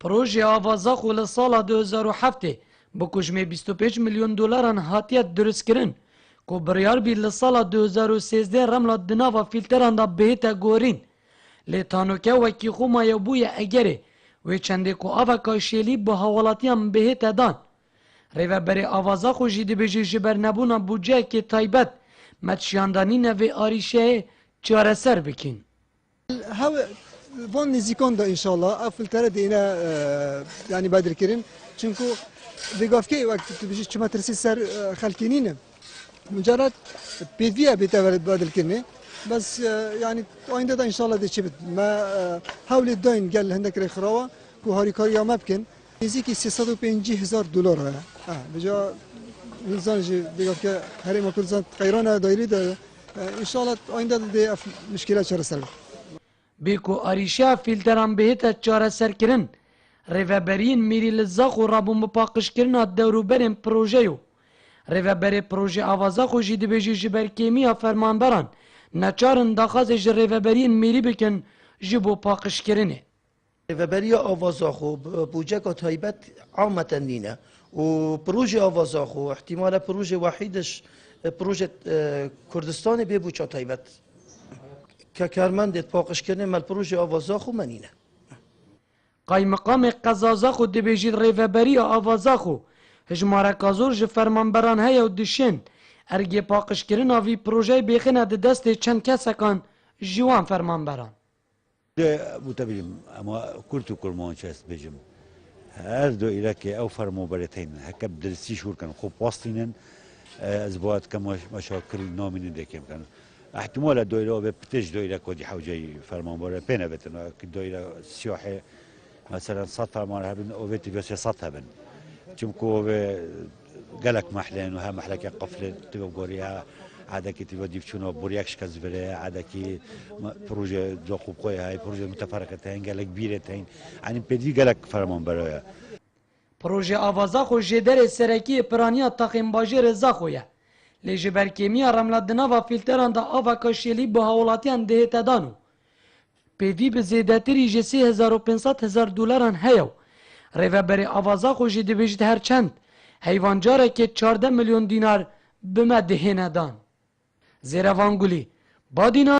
پروژه آوازا خو لسالا 2007 با کجمه 25 میلیون دلاران هاتیت درست کرن که بریار بی لسالا 2013 رملا دناوا فیلتران دا بهتا گورین لیتانوکه وکی خو مایو بوی اگره و چنده که آوا کاشیلی با حوالاتی هم بهتا دان ریوه بری آوازا خو جیده بجی جبر نبونا بودجه که تایبت متشیاندانی نوی آریشه چاره سر بکن. وان نزیکان دا انشالله افلتره دینا یعنی بدر کرین چونکو بگافکی وقتی تو بجی چما ترسی سر خلکینینه مجرد پیدویه بیتورد بدل کنه بس يعني آینده دا انشالله دی چه بد ما حول داین گل هندک ری خراوه کو هاری کاری ما بکن نزدیک 350,000 دلار بجا نزان جی بگاف که هر ما کل زن قیران دایری دا انشالله آینده دی مشکلات چاره سر بیکو آریشا فیلتران بهتا چاره سر کرن ریوبرین میری لزاق و رابو مپاقش کرن دوروبرین پروژهو ریوبری پروژه آوازا خو جیده بجی جبر کیمی فرمانبران نچارن داخاز ریوبرین میری بکن جبو پاقش کرنه ریوبری آوازا خو بوجه که تایبت عامتا نینه و پروژه آوازا خو احتمال پروژه وحیدش پروژه کردستان بی بوچه تایبت که کارمند پاقش کنه مال پروژه آوازا خو منینه قایمقام قزازا خو دبیجید ریوبری آوازا خو هجماره کازور جه فرمانبران هیا و دشین ارگی پاقش کرن آوی پروژه بیخنه ده دست چند کسکان جوان فرمانبران متبیم اما کرد و کرمان چست بجم هر دو ایرکی او فرمانبرتین هکب درستی شور کن خوب واستینن از باید که مشاکل نامینه دکیم کن احتمال دویره و بتج دویره کدی حوجه فرمانبره پینه بتن که دویره سیاحه مثلا 100 فرمان هبن او بيتي بس 100 هبن چمكو قالك محلين وها محلك قفله تبقى غوريها عادك تبقى ديفشونو بورياكش كزبره عادك بروجه دوقوب قوي هاي بروجه متفرقه تاين قالك كبيره تاين يعني بدي قالك فرمان برايا پروژه آوازا خو جدر سرکی پرانیا تاقیم باجی رضا خویه لیجی برکیمیا رملدنا و فیلتران دا آوا کاشیلی با حولاتیان دهتا دانو پیوی به زیدتری جه 3,500 دلاران هیو ریوبری آوازا خو جی دبیجید هر چند حیوانجاره که 14 میلیون دینار بمه دهینه دان زیروانگولی با دینار